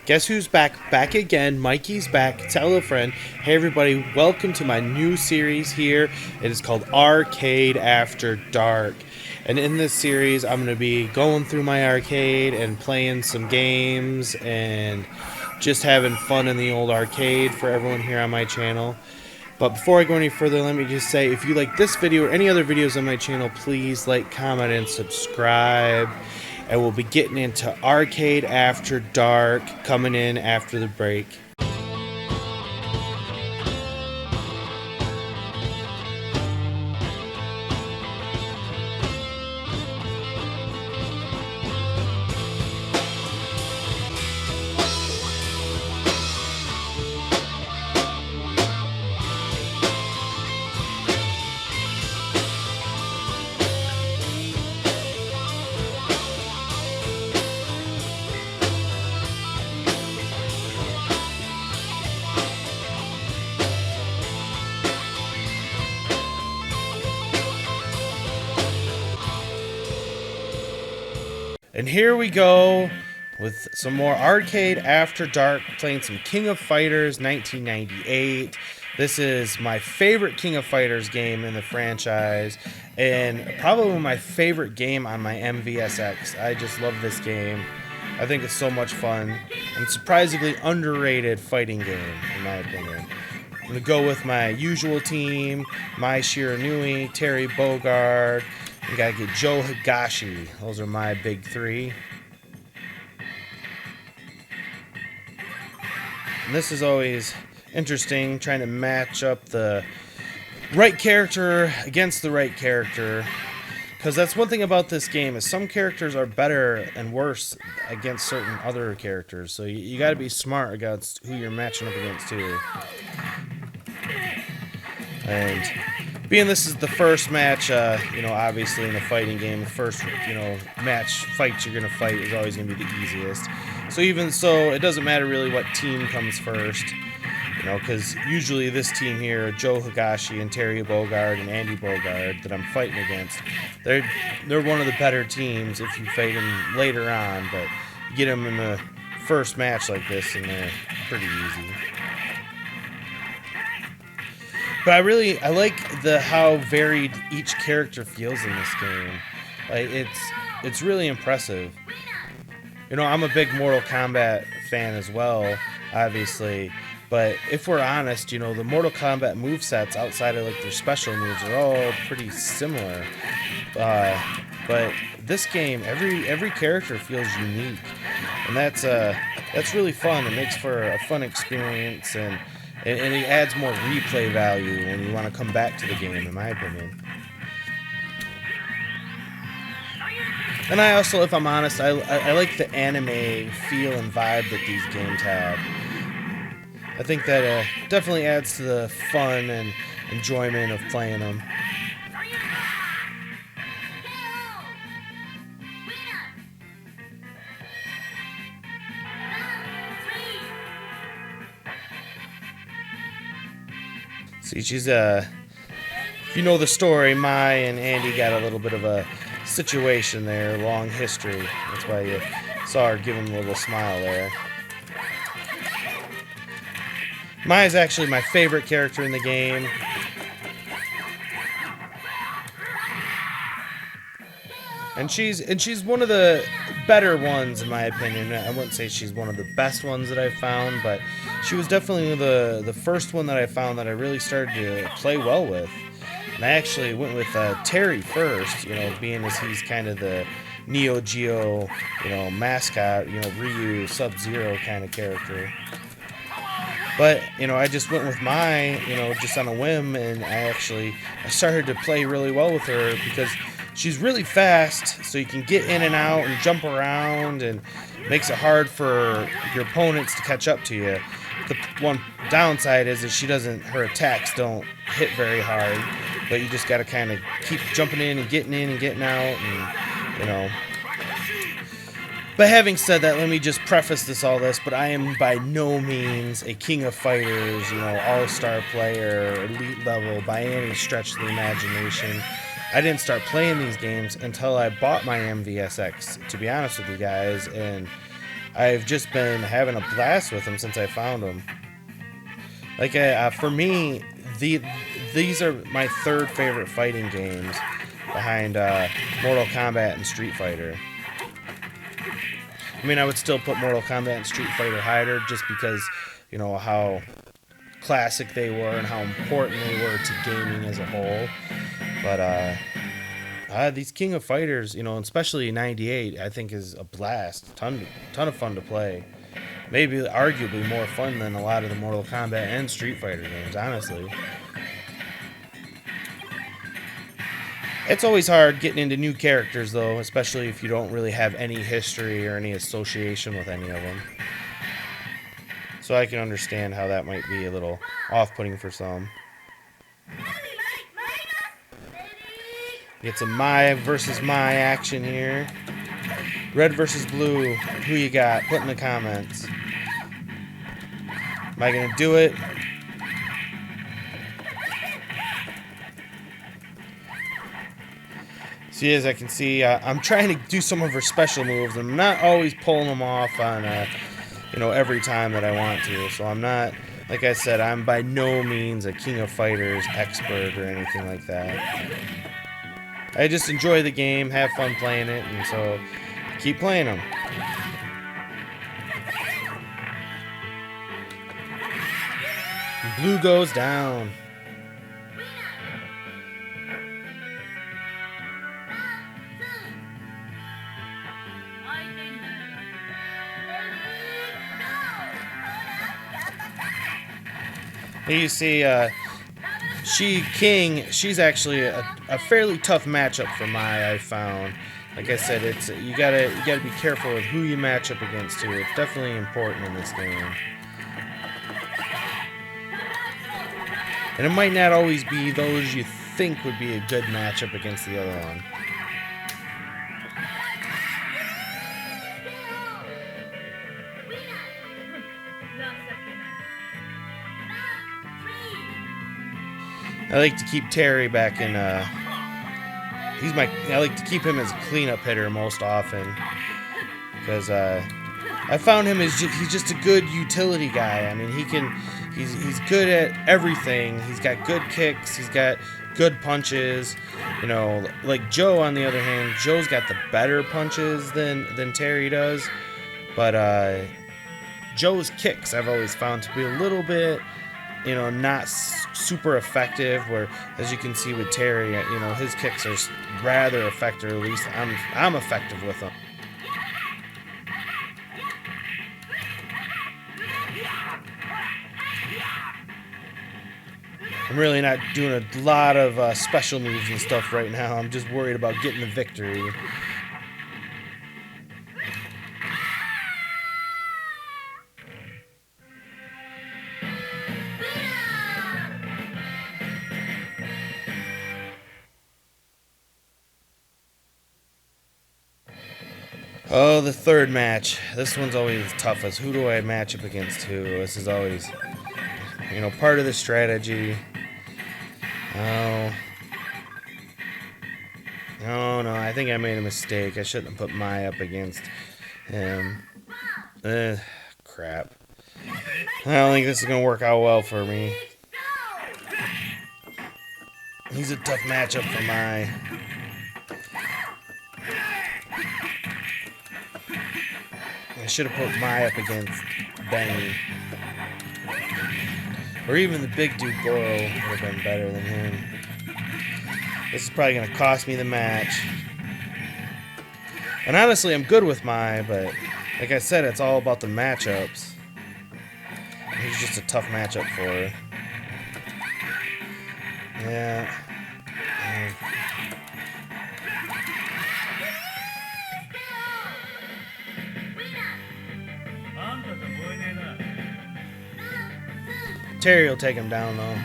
Guess who's back? Back again. Mikey's back. Tell a friend. Hey, everybody. Welcome to my new series here. It is called Arcade After Dark. And in this series, I'm going to be going through my arcade and playing some games and just having fun in the old arcade for everyone here on my channel. But before I go any further, let me just say, if you like this video or any other videos on my channel, please like, comment, and subscribe. And we'll be getting into Arcade After Dark coming in after the break. And here we go with some more Arcade After Dark, playing some King of Fighters 1998. This is my favorite King of Fighters game in the franchise, and probably my favorite game on my MVSX. I just love this game. I think it's so much fun, and surprisingly underrated fighting game, in my opinion. I'm going to go with my usual team, Mai Shiranui, Terry Bogard. We gotta get Joe Higashi. Those are my big three. And this is always interesting, trying to match up the right character against the right character. Because that's one thing about this game, is some characters are better and worse against certain other characters. So you gotta be smart against who you're matching up against too. And being this is the first match, obviously in a fighting game, the first, match fight you're going to fight is always going to be the easiest. So even so, it doesn't matter really what team comes first, because usually this team here, Joe Higashi and Terry Bogard and Andy Bogard that I'm fighting against, they're one of the better teams if you fight them later on, but you get them in the first match like this and they're pretty easy. But I like how varied each character feels in this game. Like it's really impressive. I'm a big Mortal Kombat fan as well, obviously. But if we're honest, the Mortal Kombat movesets outside of like their special moves are all pretty similar. But this game, every character feels unique, and that's really fun. It makes for a fun experience, and it adds more replay value when you want to come back to the game, in my opinion. And I also, if I'm honest, I like the anime feel and vibe that these games have. I think that definitely adds to the fun and enjoyment of playing them. See, she's if you know the story, Mai and Andy got a little bit of a situation there, long history. That's why you saw her give him a little smile there. Mai is actually my favorite character in the game. And she's one of the better ones, in my opinion. I wouldn't say she's one of the best ones that I've found, but she was definitely the first one that I found that I really started to play well with. And I actually went with Terry first, being as he's kind of the Neo Geo, mascot, Ryu, Sub-Zero kind of character. But, I just went with Mai, just on a whim, and I started to play really well with her because she's really fast, so you can get in and out and jump around, and makes it hard for your opponents to catch up to you. The one downside is that her attacks don't hit very hard, but you just got to kind of keep jumping in and getting out, and, But having said that, let me just preface all this, but I am by no means a King of Fighters, all-star player, elite level, by any stretch of the imagination. I didn't start playing these games until I bought my MVSX, to be honest with you guys, and I've just been having a blast with them since I found them. Like, for me, these are my third favorite fighting games behind Mortal Kombat and Street Fighter. I mean, I would still put Mortal Kombat and Street Fighter higher just because, you know, how classic they were and how important they were to gaming as a whole. But these King of Fighters, you know, especially 98, I think is a blast. Ton of fun to play. Maybe arguably more fun than a lot of the Mortal Kombat and Street Fighter games, honestly. It's always hard getting into new characters, though, especially if you don't really have any history or any association with any of them. So I can understand how that might be a little off-putting for some. Get some my versus my action here. Red versus blue. Who you got? Put in the comments. Am I going to do it? See, as I can see, I'm trying to do some of her special moves. I'm not always pulling them off on, you know, every time that I want to. So I'm not, like I said, I'm by no means a King of Fighters expert or anything like that. I just enjoy the game, have fun playing it, and so keep playing them. Blue goes down. Here you see, she's actually a fairly tough matchup for Mai, I found. Like I said, it's you gotta be careful with who you match up against too. It's definitely important in this game. And it might not always be those you think would be a good matchup against the other one. I like to keep Terry back in. I like to keep him as a cleanup hitter most often because I found him as he's just a good utility guy. I mean, he's good at everything. He's got good kicks. He's got good punches. You know, like Joe on the other hand, Joe's got the better punches than Terry does, but Joe's kicks I've always found to be a little bit, you know, not super effective, where as you can see with Terry, you know, his kicks are rather effective, or at least I'm effective with them. I'm really not doing a lot of special moves and stuff right now. I'm just worried about getting the victory. Oh, the third match. This one's always tough as who do I match up against who? This is always, you know, part of the strategy. Oh. No, I think I made a mistake. I shouldn't have put Mai up against him. Crap. I don't think this is going to work out well for me. He's a tough matchup for Mai. I should have put Mai up against Benny. Or even the big dude Goro would have been better than him. This is probably going to cost me the match. And honestly, I'm good with Mai, but like I said, it's all about the matchups. He's just a tough matchup for her. Yeah. Terry will take him down, though.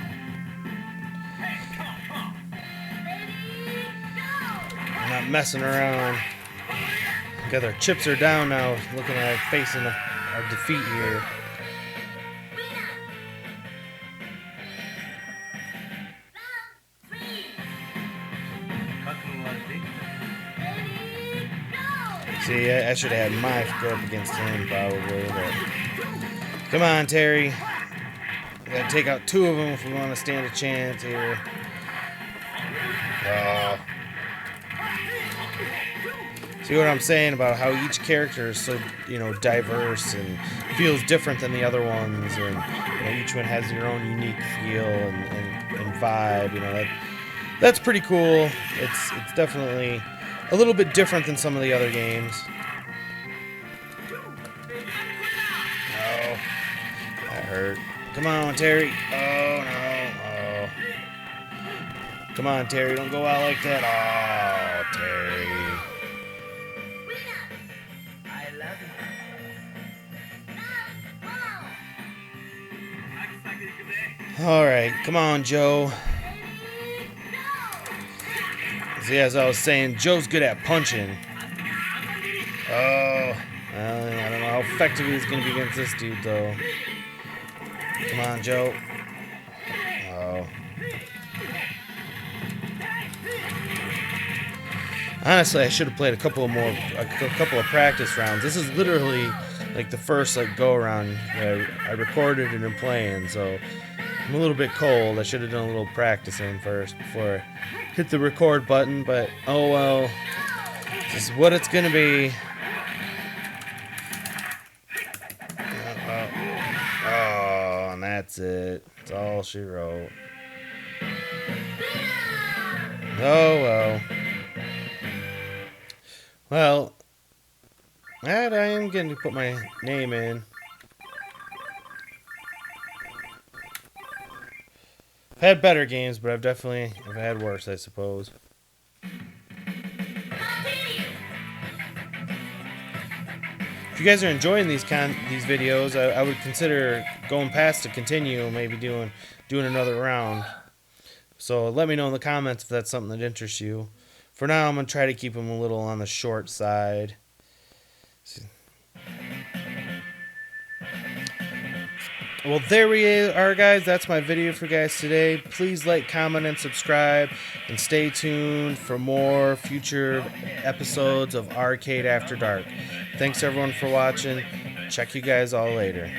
I'm not messing around. Got our chips are down now, looking at facing our defeat here. See, I should have had Mike go up against him probably, but come on, Terry. We gotta take out 2 of them if we want to stand a chance here. See what I'm saying about how each character is so, diverse and feels different than the other ones, and each one has their own unique feel and vibe. That's pretty cool. It's definitely a little bit different than some of the other games. Oh, that hurt. Come on, Terry. Oh, no. Oh. Come on, Terry. Don't go out like that. Oh, Terry. All right. Come on, Joe. See, as I was saying, Joe's good at punching. Oh. I don't know how effective he's going to be against this dude, though. Come on, Joe. Oh. Honestly, I should have played a couple of practice rounds. This is literally like the first go around I recorded and am playing, so I'm a little bit cold. I should have done a little practicing first before I hit the record button, but oh well. This is what it's gonna be. Oh, and that's it. That's all she wrote. Oh well. Well, I am going to put my name in. I've had better games, but I've had worse, I suppose. If you guys are enjoying these videos, I would consider going past to continue, maybe doing another round. So let me know in the comments if that's something that interests you. For now, I'm going to try to keep them a little on the short side. Well, there we are, guys. That's my video for you guys today. Please like, comment, and subscribe. And stay tuned for more future episodes of Arcade After Dark. Thanks, everyone, for watching. Check you guys all later.